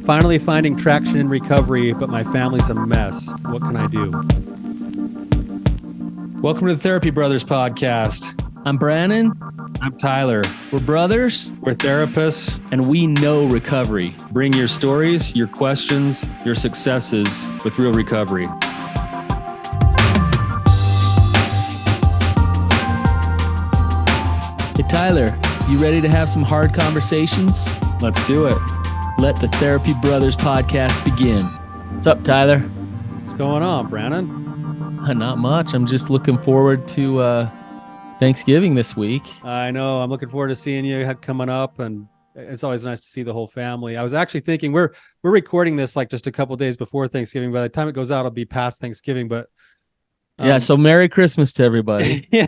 finally finding traction in recovery, but my family's a mess. What can I do? Welcome to the Therapy Brothers podcast. I'm Brannon. I'm Tyler. We're brothers. We're therapists. And we know recovery. Bring your stories, your questions, your successes with real recovery. Hey, Tyler, you ready to have some hard conversations? Let's do it. Let the Therapy Brothers podcast begin. What's up, Tyler? What's going on, Brannon? Not much. I'm just looking forward to Thanksgiving this week. I know. I'm looking forward to seeing you coming up, and it's always nice to see the whole family. I was actually thinking we're recording this like just a couple days before Thanksgiving. By the time it goes out, it'll be past Thanksgiving. But yeah, so Merry Christmas to everybody. yeah,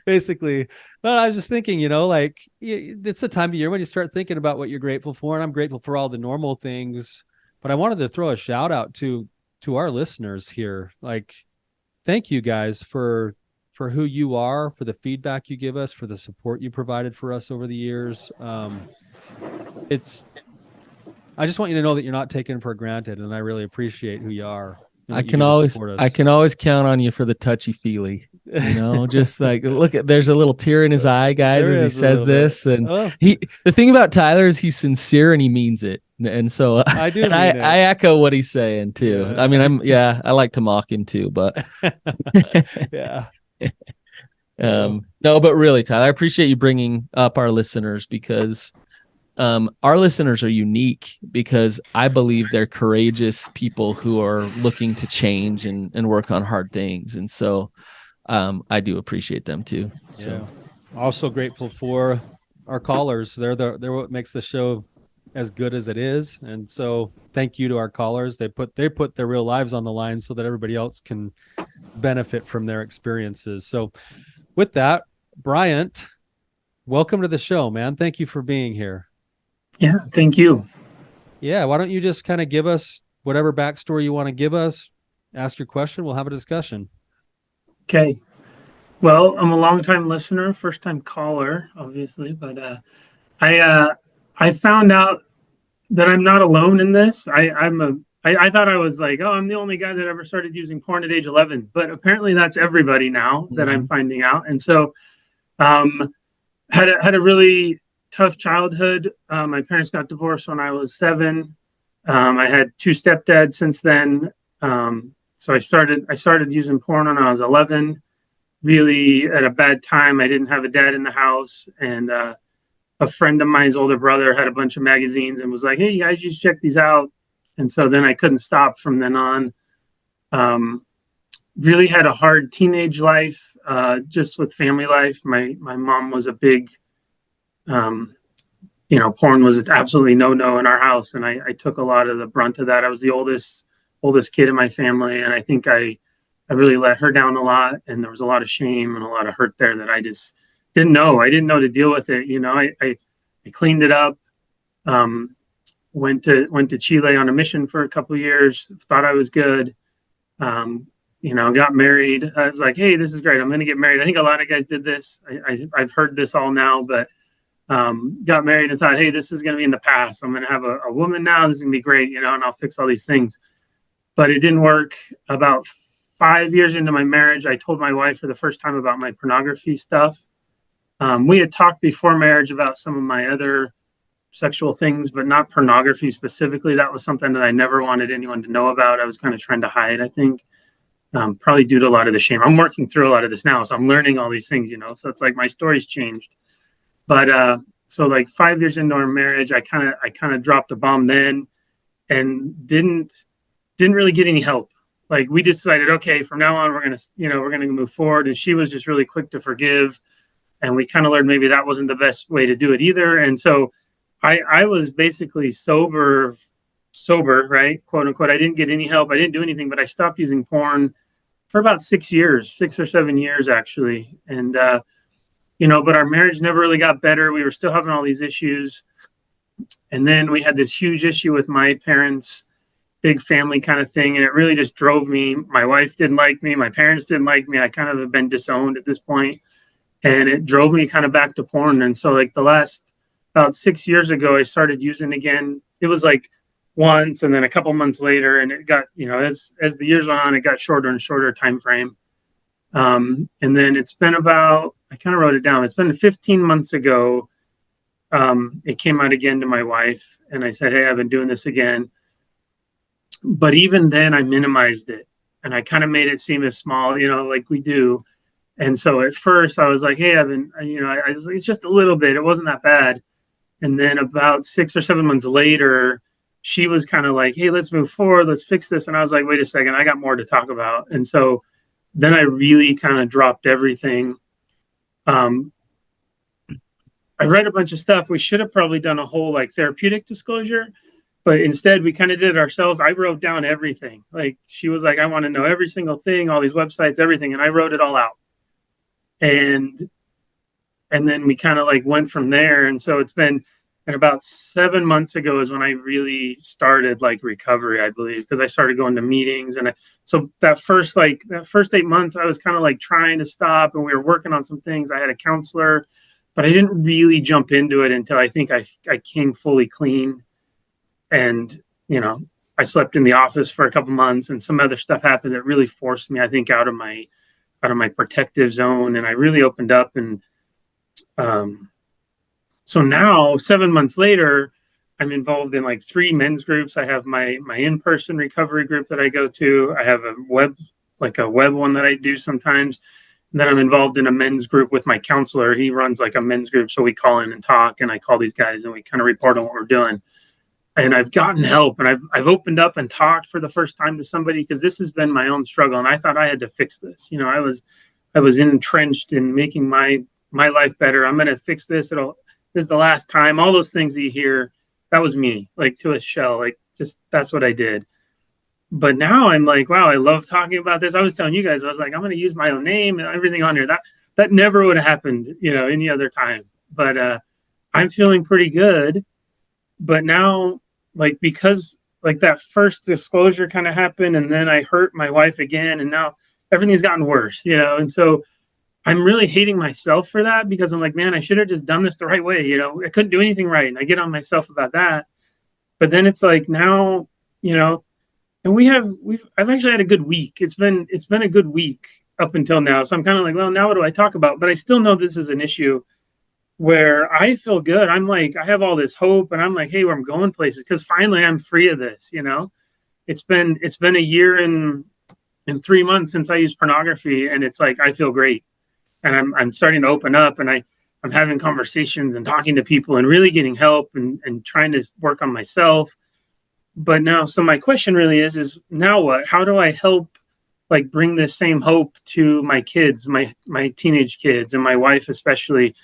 basically. But I was just thinking, like it's the time of year when you start thinking about what you're grateful for, and I'm grateful for all the normal things. But I wanted to throw a shout out to our listeners here. Like, thank you guys for who you are, for the feedback you give us, for the support you provided for us over the years. I just want you to know that you're not taken for granted, and I really appreciate who you are. I can always count on you for the touchy feely, just like, there's a little tear in his eye, guys, as he says this. Bit. And the thing about Tyler is he's sincere and he means it. And so I do. And I echo what he's saying too. Yeah. I mean, I like to mock him too, but yeah. No, but really, Tyler, I appreciate you bringing up our listeners, because our listeners are unique, because I believe they're courageous people who are looking to change and work on hard things. And so I do appreciate them too. So yeah. Also grateful for our callers. They're what makes the show as good as it is. And so thank you to our callers. They put their real lives on the line so that everybody else can benefit from their experiences. So with that, Bryant, welcome to the show, man. Thank you for being here. Yeah, thank you. Yeah, why don't you just kind of give us whatever backstory you want to give us, ask your question, we'll have a discussion. Okay. Well, I'm a longtime listener, first-time caller, obviously, but I found out that I'm not alone in this. I thought I was like, I'm the only guy that ever started using porn at age 11, but apparently that's everybody now that I'm finding out. And so had a really tough childhood. My parents got divorced when I was 7. I had 2 stepdads since then. So I started using porn when I was 11, really at a bad time. I didn't have a dad in the house, and a friend of mine's older brother had a bunch of magazines and was like, "Hey, you guys, you should check these out." And so then I couldn't stop from then on. Really had a hard teenage life, just with family life. My mom was a big, porn was absolutely no in our house. And I took a lot of the brunt of that. I was the oldest kid in my family. And I think I really let her down a lot. And there was a lot of shame and a lot of hurt there that I just didn't know. I didn't know to deal with it. I cleaned it up. Went to Chile on a mission for a couple of years, thought I was good. Got married. I was like, hey, this is great. I'm going to get married. I think a lot of guys did this. I've heard this all now, but got married and thought, hey, this is going to be in the past. I'm going to have a woman now. This is going to be great, and I'll fix all these things. But it didn't work. About 5 years into my marriage, I told my wife for the first time about my pornography stuff. We had talked before marriage about some of my other sexual things, but not pornography specifically. That was something that I never wanted anyone to know about. I was kind of trying to hide, I think, probably due to a lot of the shame. I'm working through a lot of this now, so I'm learning all these things, so it's like my story's changed. But so like 5 years into our marriage, I kind of dropped a bomb then, and didn't really get any help. Like, we decided, okay, from now on we're gonna move forward, and she was just really quick to forgive, and we kind of learned maybe that wasn't the best way to do it either. And so I was basically sober, right? Quote unquote. I didn't get any help. I didn't do anything, but I stopped using porn for about 6 or 7 years, actually. And, but our marriage never really got better. We were still having all these issues. And then we had this huge issue with my parents, big family kind of thing. And it really just drove me. My wife didn't like me. My parents didn't like me. I kind of have been disowned at this point. And it drove me kind of back to porn. And so like the last about 6 years ago, I started using again. It was like once, and then a couple months later, and it got, as the years went on, it got shorter and shorter time frame. And then it's been about, I kind of wrote it down. It's been 15 months ago. It came out again to my wife, and I said, hey, I've been doing this again. But even then I minimized it, and I kind of made it seem as small, like we do. And so at first I was like, hey, I've been, I was like, it's just a little bit. It wasn't that bad. And then about 6 or 7 months later, she was kind of like, hey, let's move forward. Let's fix this. And I was like, wait a second, I got more to talk about. And so then I really kind of dropped everything. I read a bunch of stuff. We should have probably done a whole like therapeutic disclosure, but instead we kind of did it ourselves. I wrote down everything. Like she was like, I want to know every single thing, all these websites, everything. And I wrote it all out. And then we kind of like went from there. And so it's been, and about 7 months ago is when I really started like recovery, I believe, because I started going to meetings. And so that first 8 months, I was kind of like trying to stop, and we were working on some things. I had a counselor, but I didn't really jump into it until I think I came fully clean. And, I slept in the office for a couple months, and some other stuff happened that really forced me, I think, out of my protective zone. And I really opened up. And so now 7 months later, I'm involved in like 3 men's groups. I have my in-person recovery group that I go to. I have a web one that I do sometimes. And then I'm involved in a men's group with my counselor. He runs like a men's group. So we call in and talk, and I call these guys and we kind of report on what we're doing. And I've gotten help, and I've opened up and talked for the first time to somebody, because this has been my own struggle. And I thought I had to fix this. I was entrenched in making my life better. I'm going to fix this. This is the last time. All those things that you hear, that was me, like to a shell, like just, that's what I did. But now I'm like, wow, I love talking about this. I was telling you guys, I was like, I'm going to use my own name and everything on here. That never would have happened, any other time. But I'm feeling pretty good. But now, like, because like that first disclosure kind of happened, and then I hurt my wife again, and now everything's gotten worse, and so I'm really hating myself for that, because I'm like, man, I should have just done this the right way. I couldn't do anything right. And I get on myself about that. But then it's like now, and I've actually had a good week. It's been a good week up until now. So I'm kind of like, well, now what do I talk about? But I still know this is an issue where I feel good. I'm like, I have all this hope, and I'm like, hey, I'm going places, because finally I'm free of this. It's been a year and 3 months since I used pornography, and it's like I feel great. And I'm starting to open up, and I'm having conversations and talking to people and really getting help and trying to work on myself. But now, so my question really is now what? How do I help like bring this same hope to my kids, my teenage kids, and my wife especially,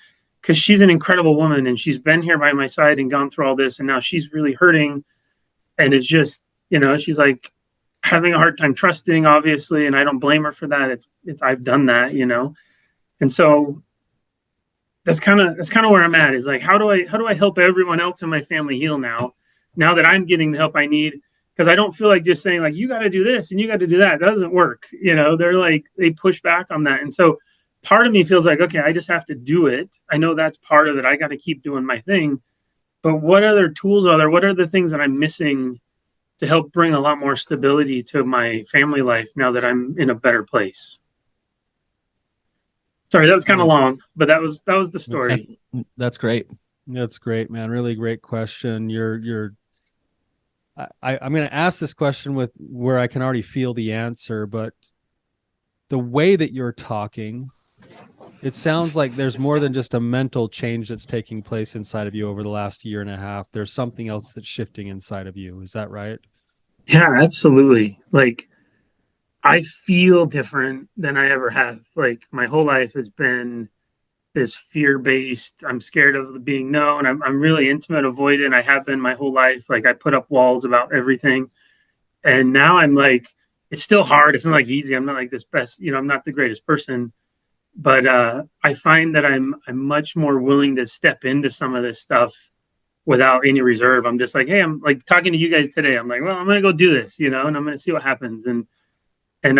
because she's an incredible woman, and she's been here by my side and gone through all this, and now she's really hurting. And it's just, she's like having a hard time trusting, obviously, and I don't blame her for that. It's I've done that, And so that's kind of where I'm at, is like, how do I help everyone else in my family heal now that I'm getting the help I need? Because I don't feel like just saying like, you got to do this and you got to do that. That doesn't work. They're like, they push back on that. And so part of me feels like, okay, I just have to do it. I know that's part of it. I got to keep doing my thing. But what other tools are there? What are the things that I'm missing to help bring a lot more stability to my family life now that I'm in a better place? Sorry, that was kind of long, but that was the story. That's great. That's great, man. Really great question. I'm going to ask this question with where I can already feel the answer, but the way that you're talking, it sounds like there's more than just a mental change that's taking place inside of you over the last year and a half. There's something else that's shifting inside of you. Is that right? Yeah, absolutely. Like, I feel different than I ever have. Like, my whole life has been this fear-based, I'm scared of being known. I'm really intimate, avoidant. I have been my whole life. Like, I put up walls about everything. And now I'm like, it's still hard. It's not like easy. I'm not like this best, I'm not the greatest person. But I find that I'm much more willing to step into some of this stuff without any reserve. I'm just like, hey, I'm like talking to you guys today. I'm like, well, I'm going to go do this, and I'm going to see what happens. And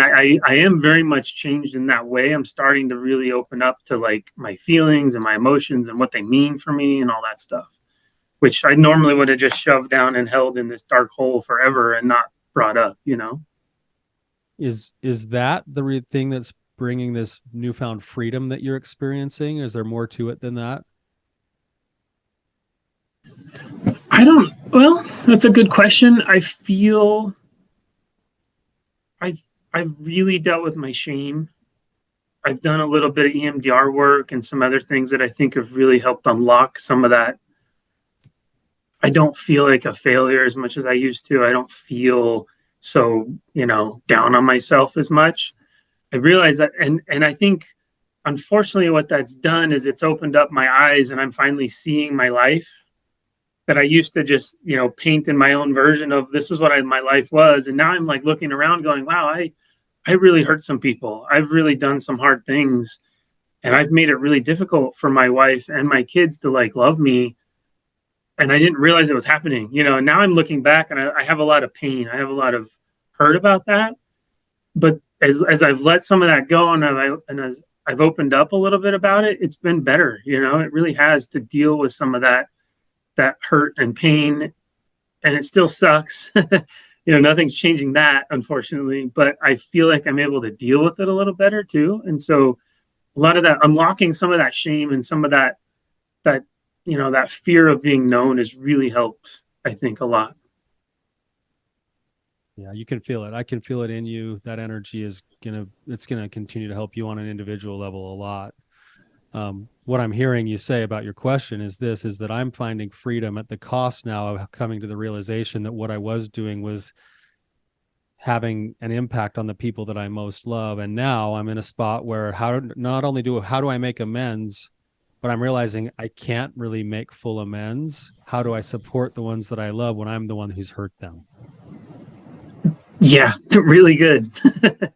I am very much changed in that way. I'm starting to really open up to like my feelings and my emotions and what they mean for me and all that stuff. which I normally would have just shoved down and held in this dark hole forever and not brought up, you know? Is that the thing that's bringing this newfound freedom that you're experiencing? Is there more to it than that? Well, that's a good question. I feel I've really dealt with my shame. I've done a little bit of EMDR work and some other things that I think have really helped unlock some of that. I don't feel like a failure as much as I used to. I don't feel so, down on myself as much. I realize that, and I think unfortunately what that's done is it's opened up my eyes and I'm finally seeing my life that I used to just, paint in my own version of this is what my life was. And now I'm like looking around going, wow, I really hurt some people. I've really done some hard things. And I've made it really difficult for my wife and my kids to like love me. And I didn't realize it was happening, and now I'm looking back and I have a lot of pain. I have a lot of hurt about that. But as I've let some of that go and as I've opened up a little bit about it, it's been better. It really has, to deal with some of that hurt and pain. And it still sucks. Nothing's changing that, unfortunately, but I feel like I'm able to deal with it a little better too. And so a lot of that, unlocking some of that shame and some of that that fear of being known has really helped, I think, a lot. Yeah, you can feel it. I can feel it in you. That energy it's gonna continue to help you on an individual level a lot. What I'm hearing you say about your question is that I'm finding freedom at the cost now of coming to the realization that what I was doing was having an impact on the people that I most love. And now I'm in a spot where how do I make amends, but I'm realizing I can't really make full amends. How do I support the ones that I love when I'm the one who's hurt them? Yeah, really good.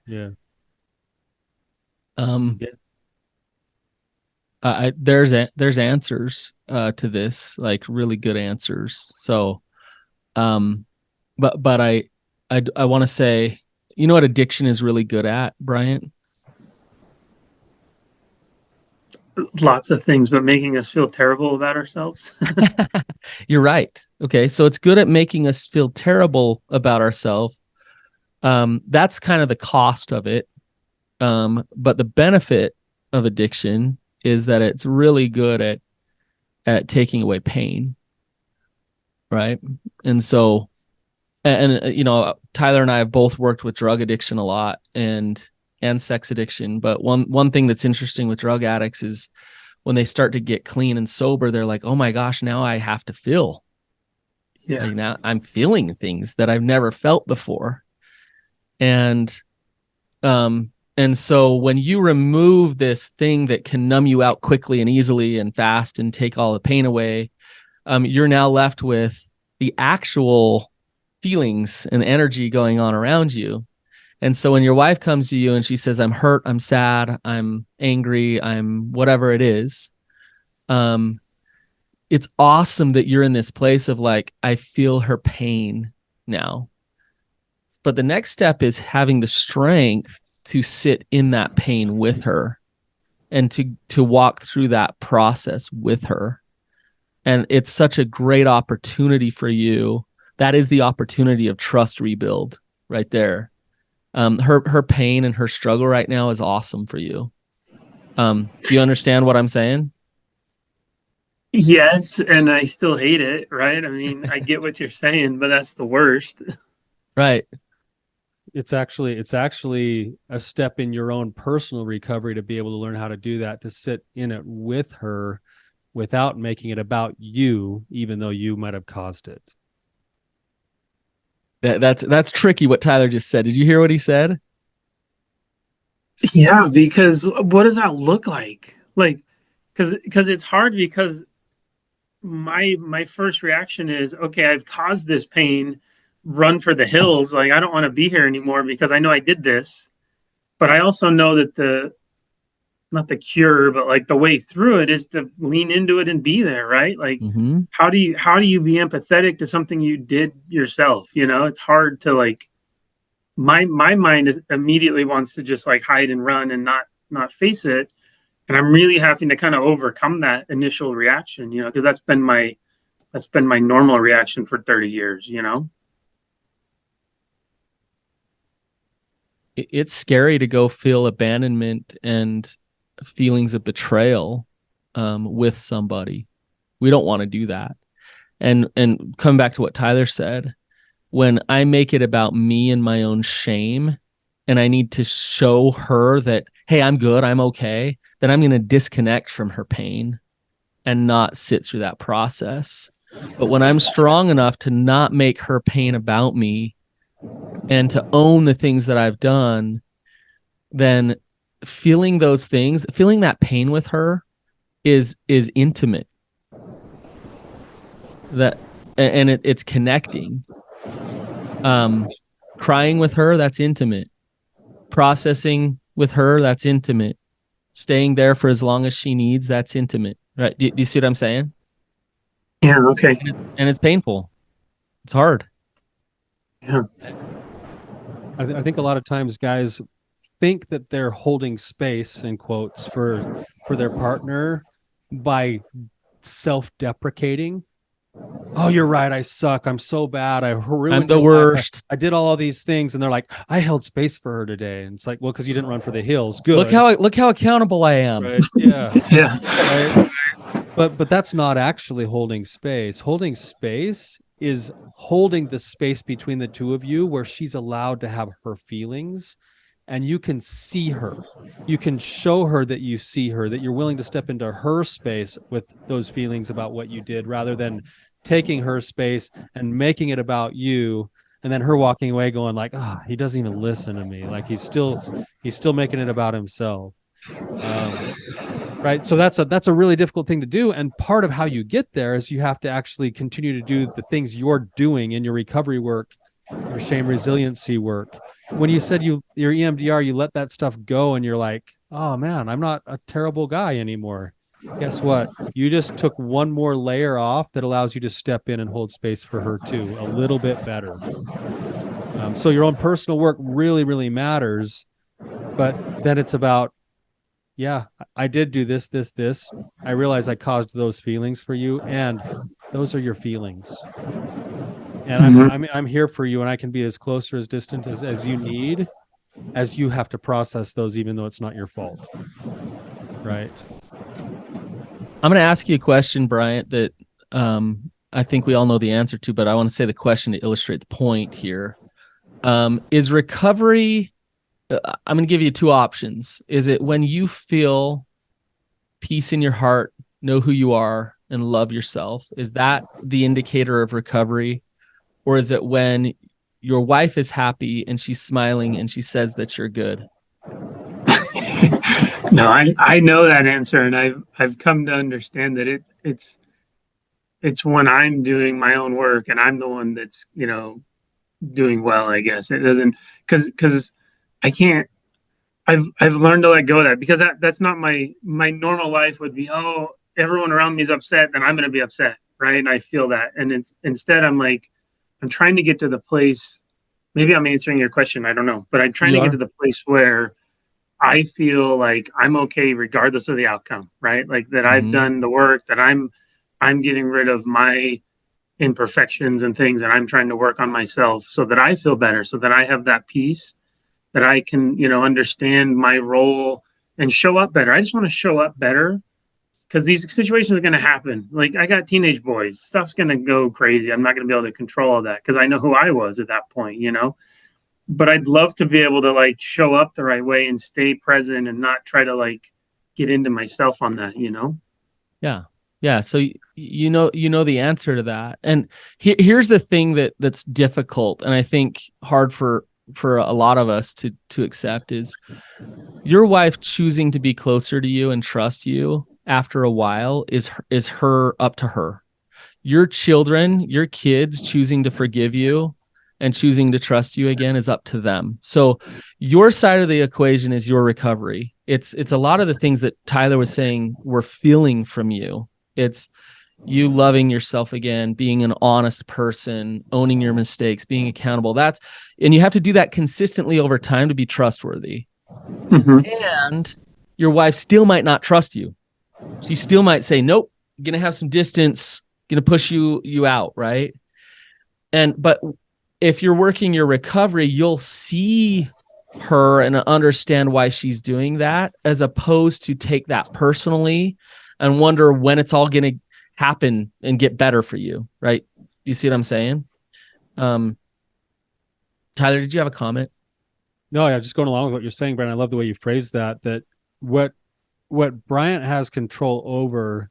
Yeah. There's answers to this, like really good answers. So, but I want to say, you know what addiction is really good at, Bryant? Lots of things, but making us feel terrible about ourselves. You're right. Okay, so it's good at making us feel terrible about ourselves. That's kind of the cost of it. But the benefit of addiction is that it's really good at taking away pain, right? And so, and Tyler and I have both worked with drug addiction a lot and sex addiction. But one thing that's interesting with drug addicts is when they start to get clean and sober, they're like, oh my gosh, now I have to feel. Yeah. Like now I'm feeling things that I've never felt before. And so when you remove this thing that can numb you out quickly and easily and fast and take all the pain away, you're now left with the actual feelings and energy going on around you. And so when your wife comes to you and she says, I'm hurt, I'm sad, I'm angry, I'm whatever it is, it's awesome that you're in this place of like, I feel her pain now. But the next step is having the strength to sit in that pain with her and to walk through that process with her. And it's such a great opportunity for you. That is the opportunity of trust rebuild right there. Her pain and her struggle right now is awesome for you. Do you understand what I'm saying? Yes, and I still hate it, right? I mean, I get what you're saying, but that's the worst. Right. It's actually a step in your own personal recovery to be able to learn how to do that, to sit in it with her without making it about you, even though you might have caused it. That's tricky what Tyler just said. Did you hear what he said? Yeah, because what does that look like? Like, because it's hard, because my first reaction is, okay, I've caused this pain, run for the hills. Like, I don't want to be here anymore because I know I did this. But I also know that not the cure, but like the way through it is to lean into it and be there, right? Like, how do you be empathetic to something you did yourself? It's hard to like, my mind immediately wants to just like hide and run and not face it. And I'm really having to kind of overcome that initial reaction, because that's been my That's been my normal reaction for 30 years, you know? It's scary to go feel abandonment and feelings of betrayal with somebody. We don't want to do that. And come back to what Tyler said, when I make it about me and my own shame, and I need to show her that, hey, I'm good, I'm okay, then I'm going to disconnect from her pain and not sit through that process. But when I'm strong enough to not make her pain about me and to own the things that I've done, then feeling those things, feeling that pain with her is intimate. It's connecting. Crying with her, that's intimate. Processing with her, that's intimate. Staying there for as long as she needs, that's intimate. Right? Do you see what I'm saying? Yeah. Okay. And it's painful. It's hard. Yeah. I think a lot of times guys think that they're holding space in quotes for their partner by self-deprecating. Oh, you're right. I suck. I'm so bad. I ruined I'm the your life. worst. I did all of these things, and they're like, I held space for her today. And it's like, well, because you didn't run for the hills. Good. Look how accountable I am. Right. Yeah. Yeah. Right. But that's not actually holding space. Holding space is holding the space between the two of you where she's allowed to have her feelings and you can see her. You can show her that you see her, that you're willing to step into her space with those feelings about what you did rather than taking her space and making it about you and then her walking away going like, he doesn't even listen to me. Like he's still making it about himself. Right. So that's a really difficult thing to do. And part of how you get there is you have to actually continue to do the things you're doing in your recovery work, your shame resiliency work. When you said your EMDR, you let that stuff go and you're like, oh man, I'm not a terrible guy anymore. Guess what? You just took one more layer off that allows you to step in and hold space for her too, a little bit better. So your own personal work really, really matters. But then it's about, yeah, I did do this. I realize I caused those feelings for you, and those are your feelings. And I'm here for you, and I can be as close or as distant as you need, as you have to process those, even though it's not your fault. Right. I'm going to ask you a question, Bryant, that I think we all know the answer to, but I want to say the question to illustrate the point here. Is recovery... I'm going to give you two options. Is it when you feel peace in your heart, know who you are, and love yourself? Is that the indicator of recovery? Or is it when your wife is happy and she's smiling and she says that you're good? No, I know that answer, and I've come to understand that it's when I'm doing my own work and I'm the one that's, you know, doing well, I guess. It doesn't, because I can't. I've learned to let go of that, because that's not my normal life would be, oh, everyone around me is upset, then I'm going to be upset, right? And I feel that, and instead I'm like, I'm trying to get to the place. Maybe I'm answering your question, I don't know, but I'm trying to get to the place where I feel like I'm okay regardless of the outcome, right? Like that I've done the work, that I'm getting rid of my imperfections and things, and I'm trying to work on myself so that I feel better, so that I have that peace, that I can, you know, understand my role and show up better. I just want to show up better, because these situations are going to happen. Like, I got teenage boys, stuff's going to go crazy. I'm not going to be able to control all that because I know who I was at that point, you know. But I'd love to be able to like show up the right way and stay present and not try to like get into myself on that, you know. Yeah. So you know the answer to that. And here's the thing that's difficult, and I think hard for a lot of us to accept, is your wife choosing to be closer to you and trust you after a while is her up to her. Your children, your kids choosing to forgive you and choosing to trust you again is up to them. So your side of the equation is your recovery. It's a lot of the things that Tyler was saying we're feeling from you. It's you loving yourself again, being an honest person, owning your mistakes, being accountable. And you have to do that consistently over time to be trustworthy. And your wife still might not trust you. She still might say, nope, I'm going to have some distance. going to push you out, right? But if you're working your recovery, you'll see her and understand why she's doing that, as opposed to take that personally and wonder when it's all going to happen and get better for you, right? Do you see what I'm saying? Tyler, did you have a comment? No, yeah, just going along with what you're saying, Brandon. I love the way you phrased that. That what Bryant has control over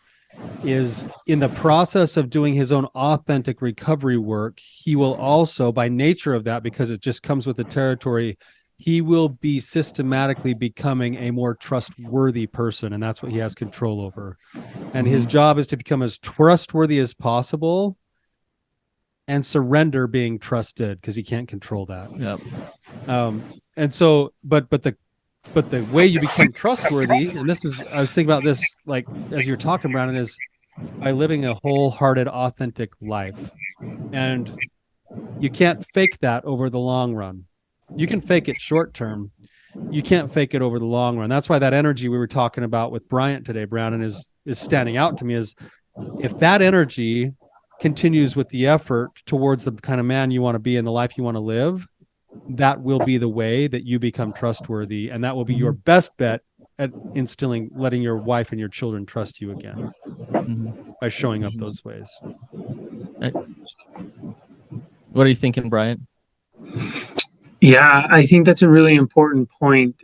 is, in the process of doing his own authentic recovery work, he will also, by nature of that, because it just comes with the territory, he will be systematically becoming a more trustworthy person, and that's what he has control over. And his job is to become as trustworthy as possible and surrender being trusted, because he can't control that. Yeah. And so, but the way you become trustworthy, and this is, I was thinking about this, like, as you're talking, Brandon, is by living a wholehearted, authentic life. And you can't fake that over the long run. You can fake it short term. You can't fake it over the long run. That's why that energy we were talking about with Bryant today, Brandon, is standing out to me. Is if that energy continues with the effort towards the kind of man you want to be and the life you want to live, that will be the way that you become trustworthy, and that will be your best bet at letting your wife and your children trust you again, by showing up those ways. What are you thinking, Bryant? Yeah, I think that's a really important point,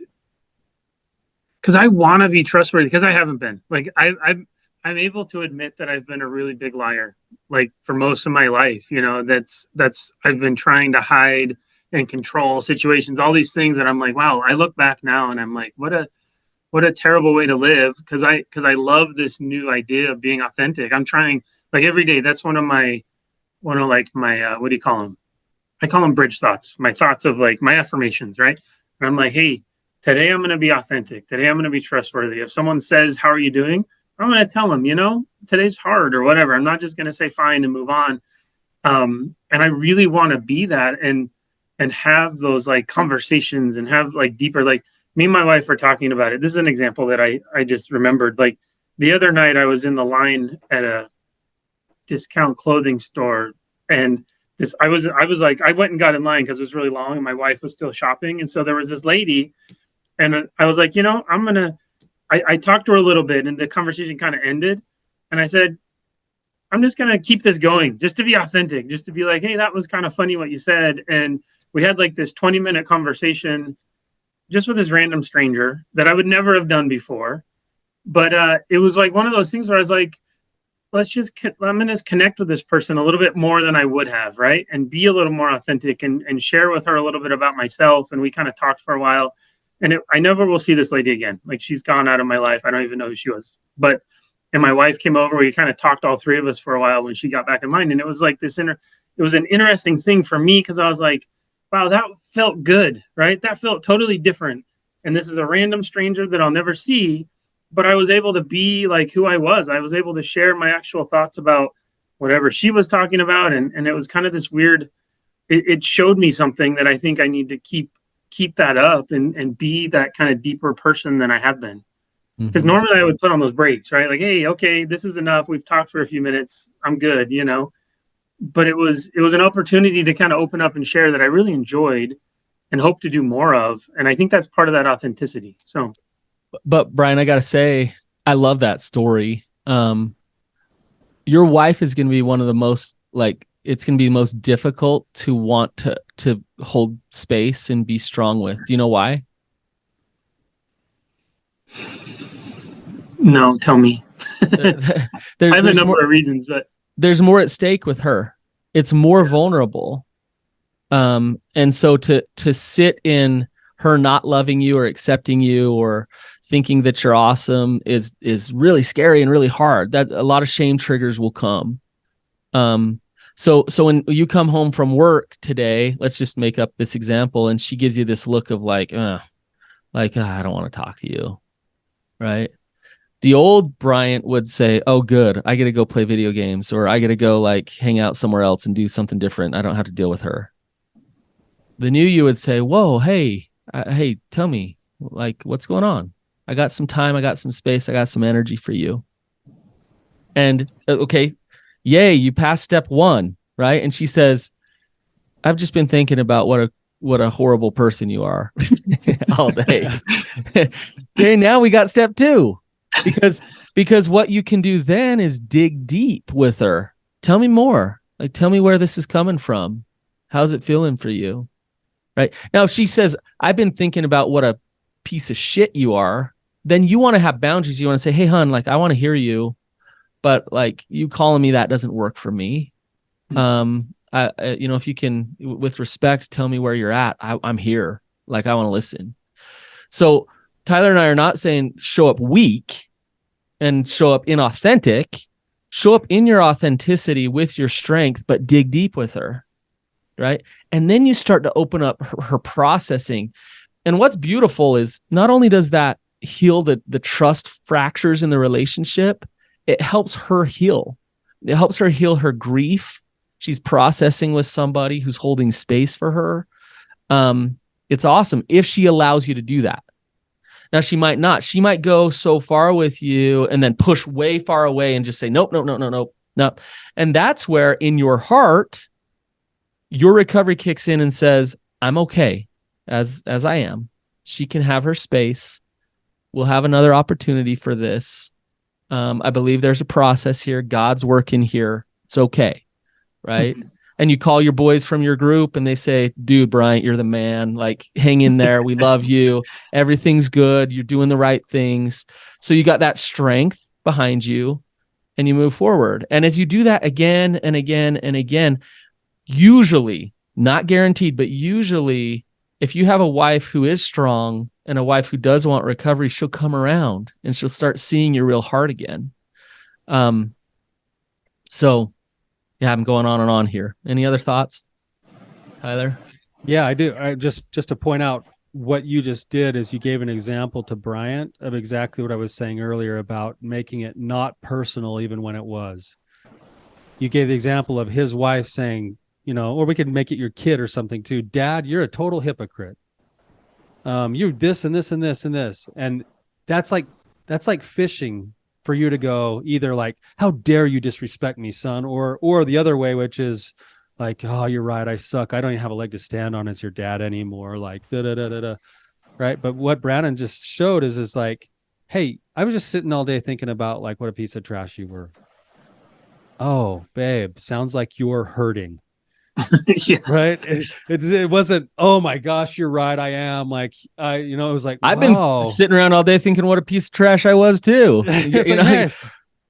because I want to be trustworthy, because I haven't been. Like, I'm able to admit that I've been a really big liar, like, for most of my life. That's I've been trying to hide and control situations, all these things that I'm like, wow, I look back now and I'm like, what a terrible way to live. Because I love this new idea of being authentic. I'm trying, like, every day. That's one of my what do you call them? I call them bridge thoughts, my thoughts of, like, my affirmations, right? And I'm like, hey, today I'm going to be authentic. Today I'm going to be trustworthy. If someone says, how are you doing? I'm going to tell them, today's hard or whatever. I'm not just going to say fine and move on. And I really want to be that, and have those, like, conversations, and have, like, deeper, like, me and my wife were talking about it. This is an example that I just remembered. Like, the other night I was in the line at a discount clothing store, and I was like, I went and got in line because it was really long and my wife was still shopping. And so there was this lady, and I was like, I talked to her a little bit, and the conversation kind of ended. And I said, I'm just going to keep this going, just to be authentic, just to be like, hey, that was kind of funny what you said. And we had, like, this 20-minute conversation just with this random stranger that I would never have done before. But it was like one of those things where I was like, I'm going to connect with this person a little bit more than I would have, right? And be a little more authentic, and share with her a little bit about myself. And we kind of talked for a while. And I never will see this lady again. Like, she's gone out of my life. I don't even know who she was. And my wife came over. We kind of talked, all three of us, for a while when she got back in line. And it was like it was an interesting thing for me, because I was like, wow, that felt good, right? That felt totally different. And this is a random stranger that I'll never see, but I was able to be like who I was. I was able to share my actual thoughts about whatever she was talking about. And it was kind of this weird, it showed me something that I think I need to keep that up, and be that kind of deeper person than I have been. Because normally I would put on those breaks, right? Like, hey, okay, this is enough. We've talked for a few minutes. I'm good, But it was an opportunity to kind of open up and share that I really enjoyed and hope to do more of. And I think that's part of that authenticity. So, but Brian, I got to say, I love that story. Your wife is going to be one of the most, like, it's going to be the most difficult to want to hold space and be strong with. Do you know why? No, tell me. I have a number of reasons, but there's more at stake with her. It's more vulnerable. And so to sit in her not loving you or accepting you or thinking that you're awesome is really scary and really hard. That a lot of shame triggers will come. So when you come home from work today, let's just make up this example, and she gives you this look of like, I don't want to talk to you, right? The old Bryant would say, oh, good, I got to go play video games, or I got to go, like, hang out somewhere else and do something different. I don't have to deal with her. The new you would say, whoa, hey, tell me, like, what's going on? I got some time. I got some space. I got some energy for you. And okay, yay, you passed step 1, right? And she says, I've just been thinking about what a horrible person you are all day. Okay, now we got step 2. Because what you can do then is dig deep with her. Tell me more. Like, tell me where this is coming from. How's it feeling for you? Right? Now, if she says, I've been thinking about what a piece of shit you are, then you want to have boundaries. You want to say, hey, hon, like, I want to hear you, but like, you calling me that doesn't work for me. If you can, with respect, tell me where you're at. I'm here. Like, I want to listen. So Tyler and I are not saying show up weak and show up inauthentic. Show up in your authenticity with your strength, but dig deep with her, right? And then you start to open up her processing. And what's beautiful is not only does that heal the trust fractures in the relationship, it helps her heal. It helps her heal her grief. She's processing with somebody who's holding space for her. It's awesome if she allows you to do that. Now, she might not. She might go so far with you and then push way far away and just say, nope, nope, nope, nope, nope, nope. And that's where in your heart, your recovery kicks in and says, I'm okay as I am. She can have her space. We'll have another opportunity for this. I believe there's a process here. God's working here. It's okay. Right. And you call your boys from your group and they say, dude, Bryant, you're the man. Like, hang in there. We love you. Everything's good. You're doing the right things. So you got that strength behind you and you move forward. And as you do that again and again and again, usually, not guaranteed, but usually, if you have a wife who is strong and a wife who does want recovery, she'll come around and she'll start seeing your real heart again. So yeah, I'm going on and on here. Any other thoughts, Tyler? Yeah, I do. I just to point out what you just did is you gave an example to Bryant of exactly what I was saying earlier about making it not personal, even when it was. You gave the example of his wife saying, or we could make it your kid or something too. Dad, you're a total hypocrite. You this and this and this and this. And that's like fishing for you to go either like, how dare you disrespect me, son? Or the other way, which is like, oh, you're right. I suck. I don't even have a leg to stand on as your dad anymore. Like, da-da-da-da-da. Right. But what Brannon just showed is like, hey, I was just sitting all day thinking about like what a piece of trash you were. Oh, babe, sounds like you're hurting. Yeah. Right. It wasn't, oh my gosh, you're right. I am like, it was like, I've wow. been sitting around all day thinking what a piece of trash I was too. It's like, hey,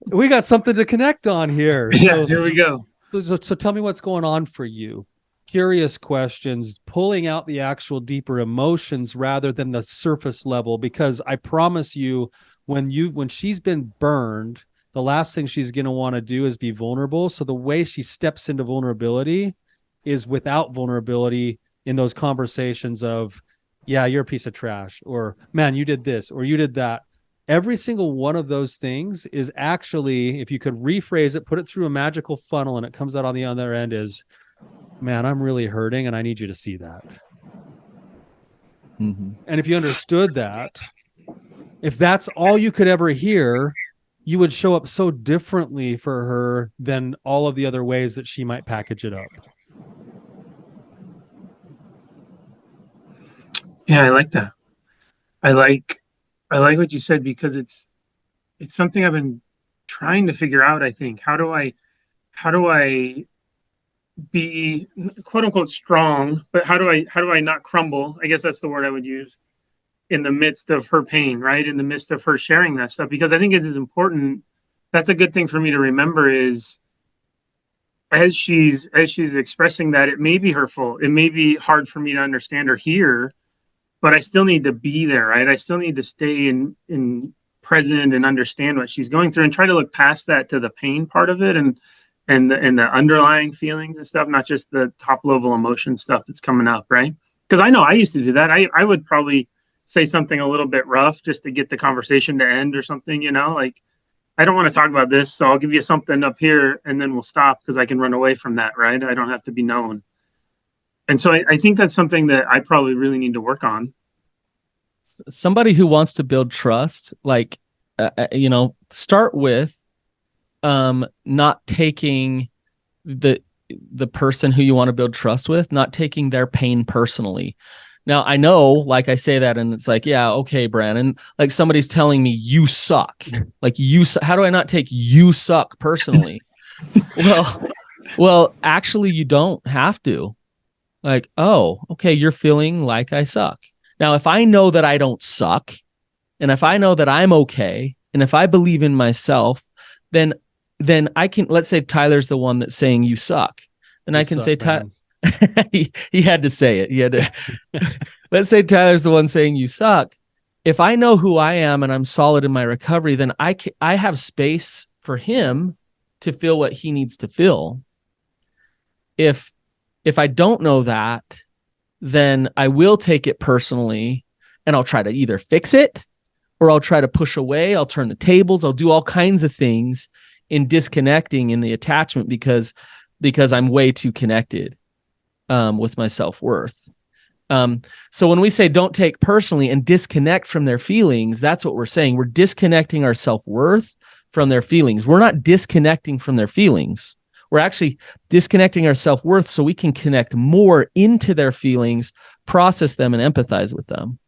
we got something to connect on here. Yeah, here we go. So tell me what's going on for you. Curious questions, pulling out the actual deeper emotions rather than the surface level, because I promise you, when she's been burned, the last thing she's going to want to do is be vulnerable. So the way she steps into vulnerability is without vulnerability in those conversations of, yeah, you're a piece of trash, or man, you did this, or you did that. Every single one of those things is actually, if you could rephrase it, put it through a magical funnel and it comes out on the other end is, man, I'm really hurting and I need you to see that. Mm-hmm. And if you understood that, if that's all you could ever hear, you would show up so differently for her than all of the other ways that she might package it up. Yeah, I like that. I like what you said because it's something I've been trying to figure out, I think. How do I be quote unquote strong, but how do I not crumble? I guess that's the word I would use in the midst of her pain, right? In the midst of her sharing that stuff, because I think it is important. That's a good thing for me to remember is as she's expressing that, it may be hurtful. It may be hard for me to understand or hear, but I still need to be there, right? I still need to stay in present and understand what she's going through and try to look past that to the pain part of it and the underlying feelings and stuff, not just the top level emotion stuff that's coming up, right? Because I know I used to do that. I would probably say something a little bit rough just to get the conversation to end or something, like, I don't want to talk about this, so I'll give you something up here and then we'll stop because I can run away from that, right? I don't have to be known. And so I think that's something that I probably really need to work on. Somebody who wants to build trust, like, start with not taking the person who you want to build trust with, not taking their pain personally. Now, I know, like I say that, and it's like, yeah, okay, Brannon, like somebody's telling me you suck. Like how do I not take you suck personally? well, actually, you don't have to. Like, oh, okay, you're feeling like I suck. Now, if I know that I don't suck, and if I know that I'm okay, and if I believe in myself, then I can, let's say Tyler's the one that's saying you suck. Then I can say, he had to say it. He had to. Let's say Tyler's the one saying you suck. If I know who I am and I'm solid in my recovery, then I have space for him to feel what he needs to feel. If I don't know that, then I will take it personally, and I'll try to either fix it, or I'll try to push away. I'll turn the tables. I'll do all kinds of things in disconnecting in the attachment because I'm way too connected with my self-worth. So when we say don't take personally and disconnect from their feelings, that's what we're saying. We're disconnecting our self-worth from their feelings. We're not disconnecting from their feelings. We're actually disconnecting our self-worth so we can connect more into their feelings, process them, and empathize with them.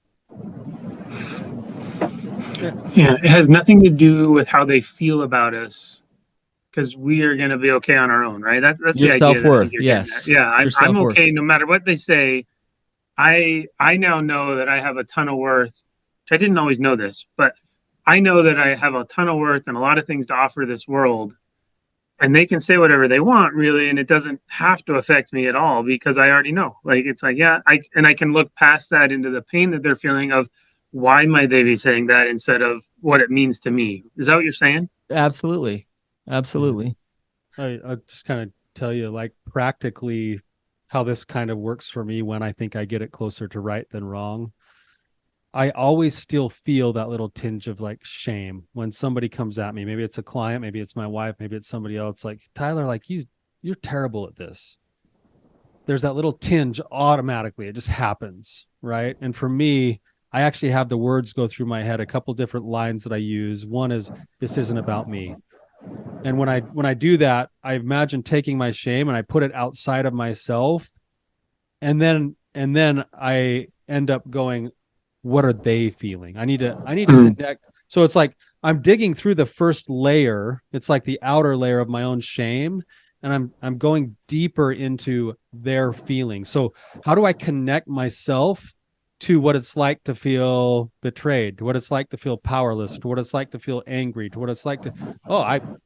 Yeah, it has nothing to do with how they feel about us, because we are going to be okay on our own, right? That's your the idea. Self-worth, yes. Yeah, I'm okay no matter what they say. I now know that I have a ton of worth. Which I didn't always know this, but I know that I have a ton of worth and a lot of things to offer this world. And they can say whatever they want, really, and it doesn't have to affect me at all because I already know. Like, it's like, yeah, I can look past that into the pain that they're feeling of why might they be saying that instead of what it means to me. Is that what you're saying? Absolutely. Absolutely. I'll just kind of tell you, like, practically how this kind of works for me when I think I get it closer to right than wrong. I always still feel that little tinge of like shame when somebody comes at me. Maybe it's a client, maybe it's my wife, maybe it's somebody else. Like, Tyler, like you're terrible at this. There's that little tinge automatically. It just happens, right? And for me, I actually have the words go through my head, a couple different lines that I use. One is, this isn't about me. And when I do that, I imagine taking my shame and I put it outside of myself. And then I end up going, what are they feeling? I need to connect. So it's like I'm digging through the first layer. It's like the outer layer of my own shame, and I'm going deeper into their feelings. So how do I connect myself to what it's like to feel betrayed, to what it's like to feel powerless, to what it's like to feel angry, to what it's like to,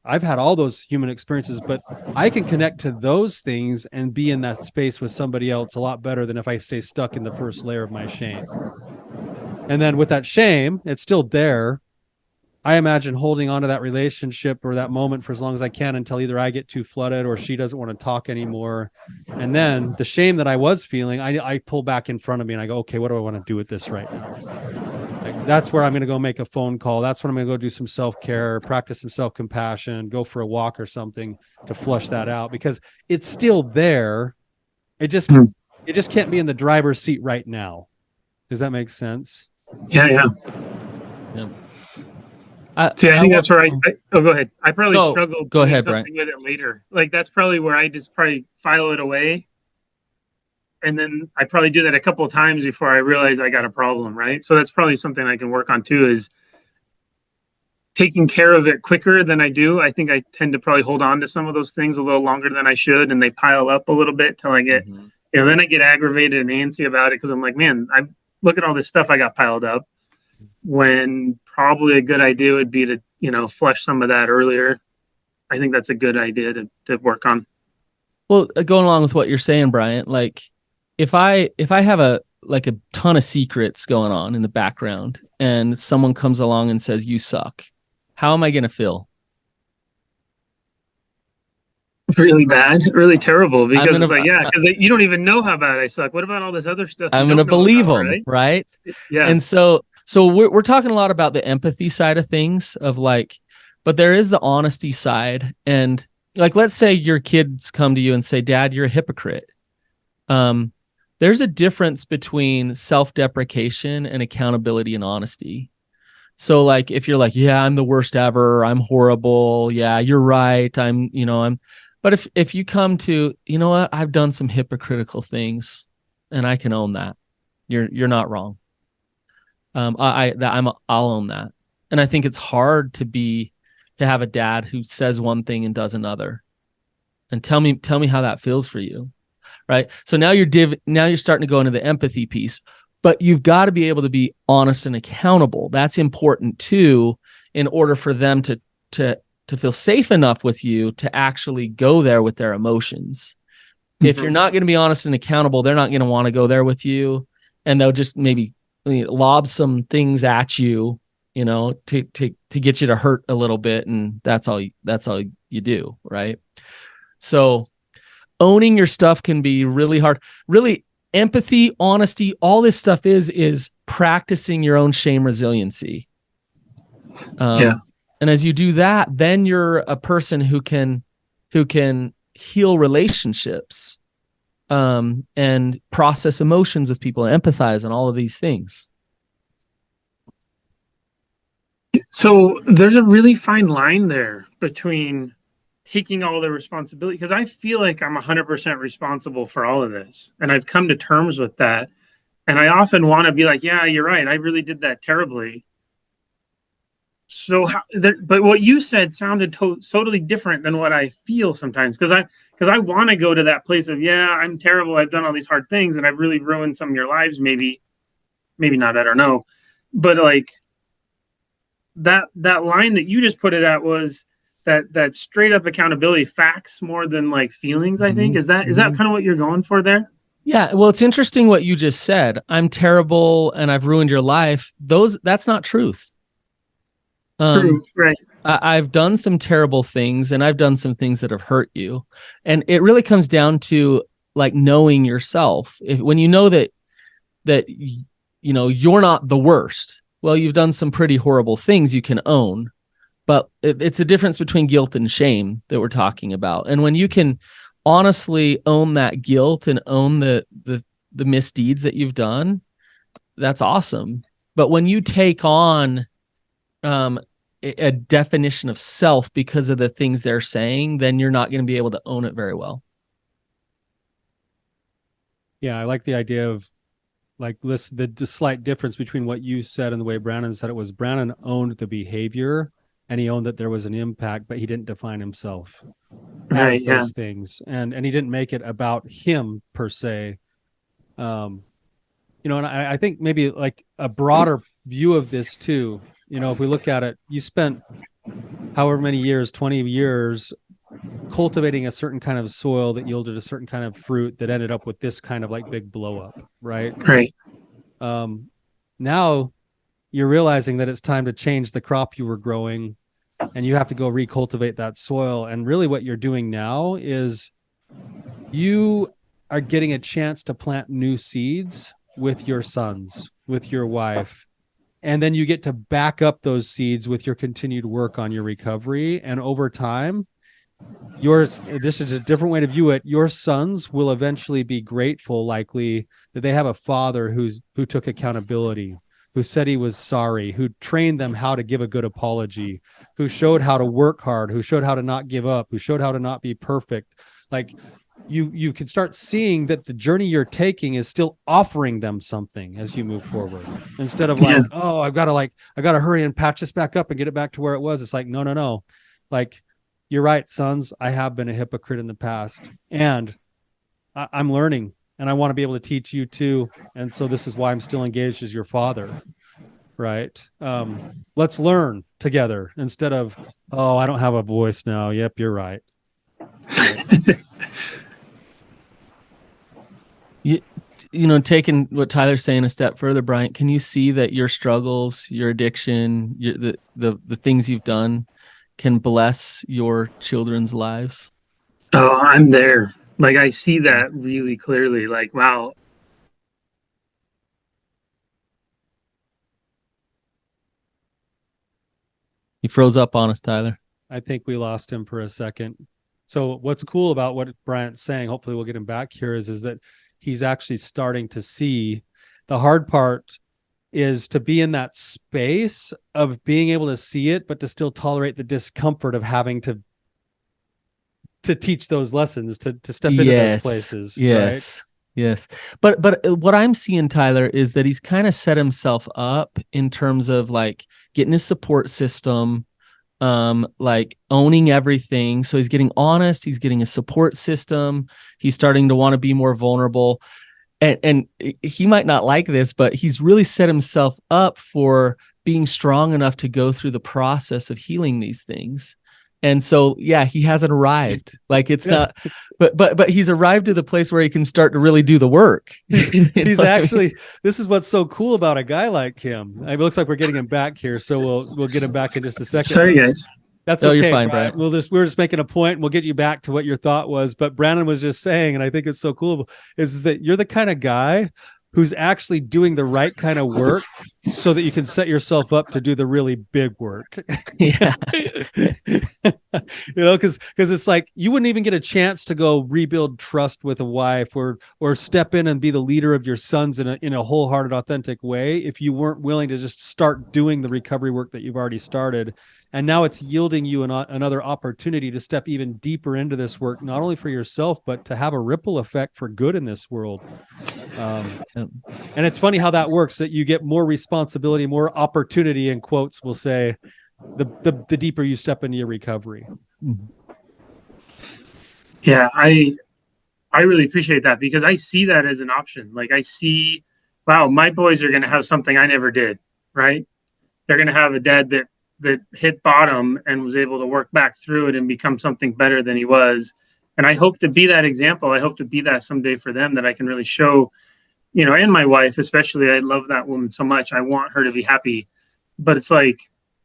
I've had all those human experiences, but I can connect to those things and be in that space with somebody else a lot better than if I stay stuck in the first layer of my shame. And then with that shame, it's still there. I imagine holding on to that relationship or that moment for as long as I can until either I get too flooded or she doesn't want to talk anymore. And then the shame that I was feeling, I pull back in front of me and I go, okay, what do I want to do with this right now? Like, that's where I'm going to go make a phone call. That's when I'm going to go do some self-care, practice some self-compassion, go for a walk or something to flush that out, because it's still there. It just can't be in the driver's seat right now. Does that make sense? Yeah. See, I think that's where go ahead. I probably struggle. Go ahead, Bryant. With it later. Like, that's probably where I just probably file it away. And then I probably do that a couple of times before I realize I got a problem, right? So that's probably something I can work on too, is taking care of it quicker than I do. I think I tend to probably hold on to some of those things a little longer than I should, and they pile up a little bit till I get, then I get aggravated and antsy about it because I'm like, man, I look at all this stuff I got piled up, when probably a good idea would be to, flush some of that earlier. I think that's a good idea to work on. Well, going along with what you're saying, Bryant, like if I have a ton of secrets going on in the background and someone comes along and says, you suck, how am I going to feel? Really bad, really terrible, because it's like, because you don't even know how bad I suck. What about all this other stuff? I'm going to believe them, right? Yeah. And so we're talking a lot about the empathy side of things, of like, but there is the honesty side. And like, let's say your kids come to you and say, Dad, you're a hypocrite. There's a difference between self-deprecation and accountability and honesty. So like, if you're like, yeah, I'm the worst ever, I'm horrible. Yeah, you're right. But if you come to, you know what, I've done some hypocritical things and I can own that. You're not wrong. I'll own that. And I think it's hard to have a dad who says one thing and does another. And tell me how that feels for you. Right. So now you're starting to go into the empathy piece, but you've got to be able to be honest and accountable. That's important too, in order for them to feel safe enough with you to actually go there with their emotions. If you're not going to be honest and accountable, they're not going to want to go there with you, and they'll just maybe lob some things at you, to get you to hurt a little bit, and that's all you do, right? So owning your stuff can be really hard. Really, empathy, honesty, all this stuff is practicing your own shame resiliency. Yeah. And as you do that, then you're a person who can heal relationships, and process emotions with people and empathize and all of these things. So there's a really fine line there between taking all the responsibility, because I feel like I'm 100% responsible for all of this. And I've come to terms with that. And I often want to be like, yeah, you're right. I really did that terribly. So, but what you said sounded totally different than what I feel sometimes. Because I want to go to that place of, yeah, I'm terrible. I've done all these hard things and I've really ruined some of your lives. Maybe not. I don't know. But like that line that you just put it at was that straight up accountability, facts more than like feelings. I think is that kind of what you're going for there? Yeah. Well, it's interesting what you just said. I'm terrible and I've ruined your life. That's not truth. True, right. I've done some terrible things and I've done some things that have hurt you. And it really comes down to like knowing yourself. When you know that you're not the worst, well, you've done some pretty horrible things you can own. But it's a difference between guilt and shame that we're talking about. And when you can honestly own that guilt and own the misdeeds that you've done, that's awesome. But when you take on a definition of self because of the things they're saying, then you're not going to be able to own it very well. Yeah, I like the idea of like the slight difference between what you said and the way Brannon said it was Brannon owned the behavior and he owned that there was an impact, but he didn't define himself as those things. And he didn't make it about him per se. And I think maybe like a broader view of this too, if we look at it, you spent however many years, 20 years, cultivating a certain kind of soil that yielded a certain kind of fruit that ended up with this kind of like big blow up, right? Right. Now you're realizing that it's time to change the crop you were growing and you have to go recultivate that soil. And really what you're doing now is you are getting a chance to plant new seeds with your sons, with your wife. And then you get to back up those seeds with your continued work on your recovery. And over time, this is a different way to view it. Your sons will eventually be grateful, likely, that they have a father who took accountability, who said he was sorry, who trained them how to give a good apology, who showed how to work hard, who showed how to not give up, who showed how to not be perfect. Like you can start seeing that the journey you're taking is still offering them something as you move forward, instead of like, oh, I gotta hurry and patch this back up and get it back to where it was. It's like, no. Like, you're right, sons. I have been a hypocrite in the past and I'm learning and I want to be able to teach you too. And so this is why I'm still engaged as your father. Right. Let's learn together instead of, oh, I don't have a voice now. Yep. You're right. Taking what Tyler's saying a step further, Bryant, can you see that your struggles, your addiction, the things you've done can bless your children's lives? Oh, I'm there. Like, I see that really clearly. Like, wow. He froze up on us, Tyler. I think we lost him for a second. So what's cool about what Bryant's saying, hopefully we'll get him back here, is that he's actually starting to see the hard part is to be in that space of being able to see it, but to still tolerate the discomfort of having to teach those lessons, to step into those places. Yes. Yes. But what I'm seeing, Tyler, is that he's kind of set himself up in terms of like getting his support system, like owning everything. So he's getting honest, he's getting a support system, he's starting to want to be more vulnerable. And he might not like this, but he's really set himself up for being strong enough to go through the process of healing these things. And so, yeah, he hasn't arrived. Like it's not, but he's arrived to the place where he can start to really do the work. He's actually, this is what's so cool about a guy like him. It looks like we're getting him back here, so we'll get him back in just a second. Sorry, guys. That's okay. You're fine, Brian. Bryant. We're just making a point, and we'll get you back to what your thought was. But Brannon was just saying, and I think it's so cool, is that you're the kind of guy who's actually doing the right kind of work so that you can set yourself up to do the really big work. Yeah. Because it's like you wouldn't even get a chance to go rebuild trust with a wife or step in and be the leader of your sons in a wholehearted, authentic way if you weren't willing to just start doing the recovery work that you've already started. And now it's yielding you another opportunity to step even deeper into this work, not only for yourself, but to have a ripple effect for good in this world. And it's funny how that works, that you get more responsibility, more opportunity, in quotes, we'll say, the deeper you step into your recovery. Yeah, I really appreciate that, because I see that as an option. Like I see, wow, my boys are going to have something I never did, right? They're going to have a dad that hit bottom and was able to work back through it and become something better than he was. And I hope to be that example. I hope to be that someday for them, that I can really show, and my wife, especially. I love that woman so much. I want her to be happy. But it's like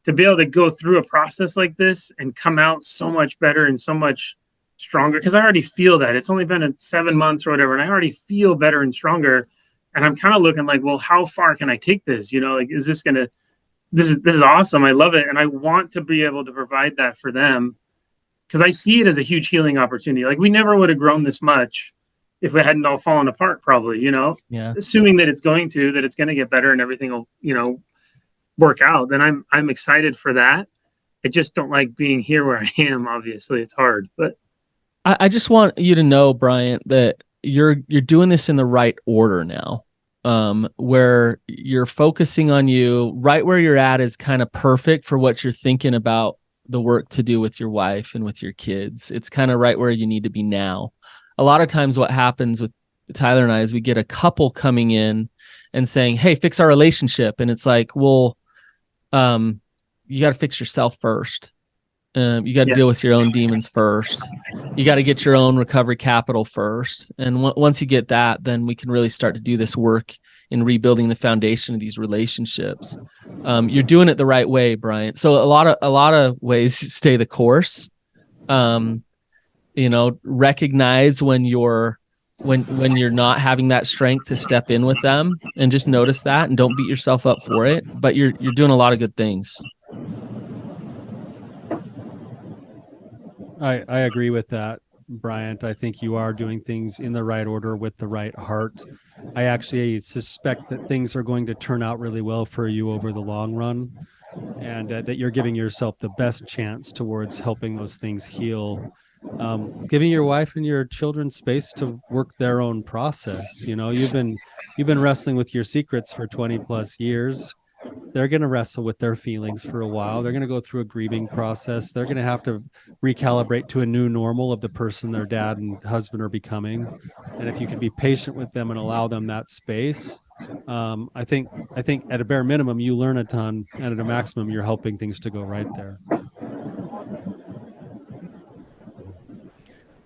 to be able to go through a process like this and come out so much better and so much stronger, because I already feel that. It's only been 7 months or whatever, and I already feel better and stronger. And I'm kind of looking like, well, how far can I take this? Like, is this going to, this is awesome. I love it. And I want to be able to provide that for them, because I see it as a huge healing opportunity. Like we never would have grown this much if we hadn't all fallen apart, probably, Yeah. Assuming that it's going to get better and everything will, work out. Then I'm excited for that. I just don't like being here where I am. Obviously it's hard, but I just want you to know, Bryant, that you're doing this in the right order now. Where you're focusing on you, right where you're at is kind of perfect for what you're thinking about the work to do with your wife and with your kids. It's kind of right where you need to be now. A lot of times what happens with Tyler and I is we get a couple coming in and saying, hey, fix our relationship. And it's like, well, you got to fix yourself first. You got to deal with your own demons first. You got to get your own recovery capital first. And once you get that, then we can really start to do this work in rebuilding the foundation of these relationships. You're doing it the right way, Bryant. So a lot of ways, stay the course. Recognize when you're not having that strength to step in with them, and just notice that and don't beat yourself up for it. But you're doing a lot of good things. I agree with that, Bryant. I think you are doing things in the right order with the right heart. I actually suspect that things are going to turn out really well for you over the long run, and that you're giving yourself the best chance towards helping those things heal. Giving your wife and your children space to work their own process. You've been wrestling with your secrets for 20 plus years. They're going to wrestle with their feelings for a while. They're going to go through a grieving process. They're going to have to recalibrate to a new normal of the person their dad and husband are becoming. And if you can be patient with them and allow them that space, I think at a bare minimum, you learn a ton, and at a maximum, you're helping things to go right there.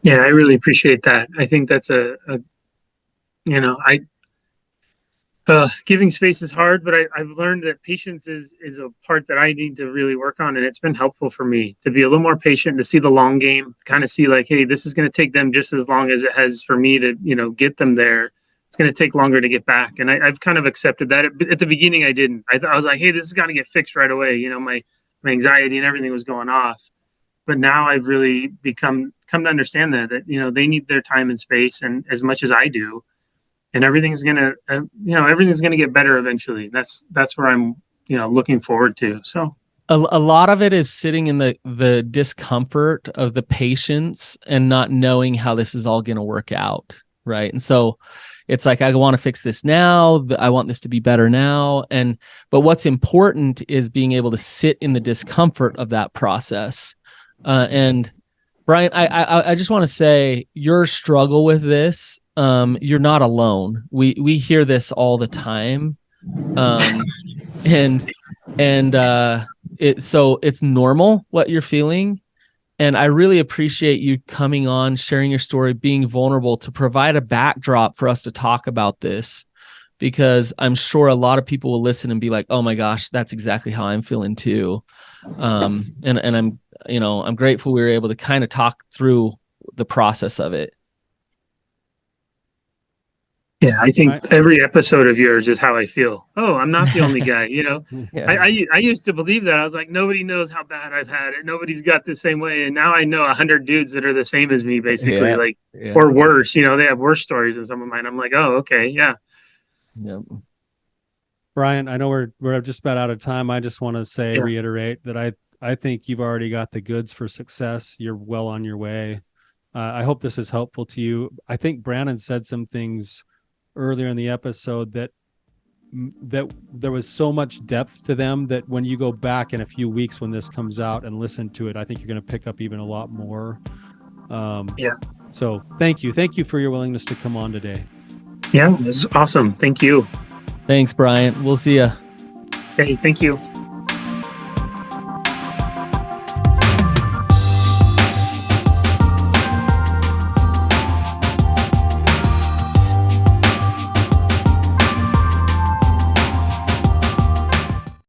Yeah, I really appreciate that. I think that's giving space is hard, but I've learned that patience is a part that I need to really work on. And it's been helpful for me to be a little more patient, to see the long game, kind of see like, hey, this is going to take them just as long as it has for me to, get them there. It's going to take longer to get back. And I've kind of accepted that. At the beginning, I didn't. I was like, hey, this has got to get fixed right away. My anxiety and everything was going off. But now I've really come to understand that they need their time and space, and as much as I do. and everything's gonna, everything's gonna get better eventually. That's where I'm, looking forward to. So a lot of it is sitting in the discomfort of the patients and not knowing how this is all going to work out, right? And so it's like, I want to fix this now. I want this to be better now. But what's important is being able to sit in the discomfort of that process. And Bryant, I just want to say your struggle with this, you're not alone. We hear this all the time. So it's normal what you're feeling. And I really appreciate you coming on, sharing your story, being vulnerable to provide a backdrop for us to talk about this, because I'm sure a lot of people will listen and be like, oh my gosh, that's exactly how I'm feeling too. And I'm grateful we were able to kind of talk through the process of it. yeah, I think every episode of yours is how I feel. Oh, I'm not the only guy, Yeah. I used to believe that. I was like, nobody knows how bad I've had it. Nobody's got the same way. And now I know 100 dudes that are the same as me, basically, or worse. They have worse stories than some of mine. I'm like, oh, okay, yeah. Yep. Brian, I know we're just about out of time. I just want to reiterate that I think you've already got the goods for success. You're well on your way. I hope this is helpful to you. I think Brannon said some things earlier in the episode that there was so much depth to them that when you go back in a few weeks when this comes out and listen to it, I think you're going to pick up even a lot more. So thank you for your willingness to come on today. Yeah, it was awesome. Thank you. Thanks, Bryant. We'll see ya. Hey, thank you.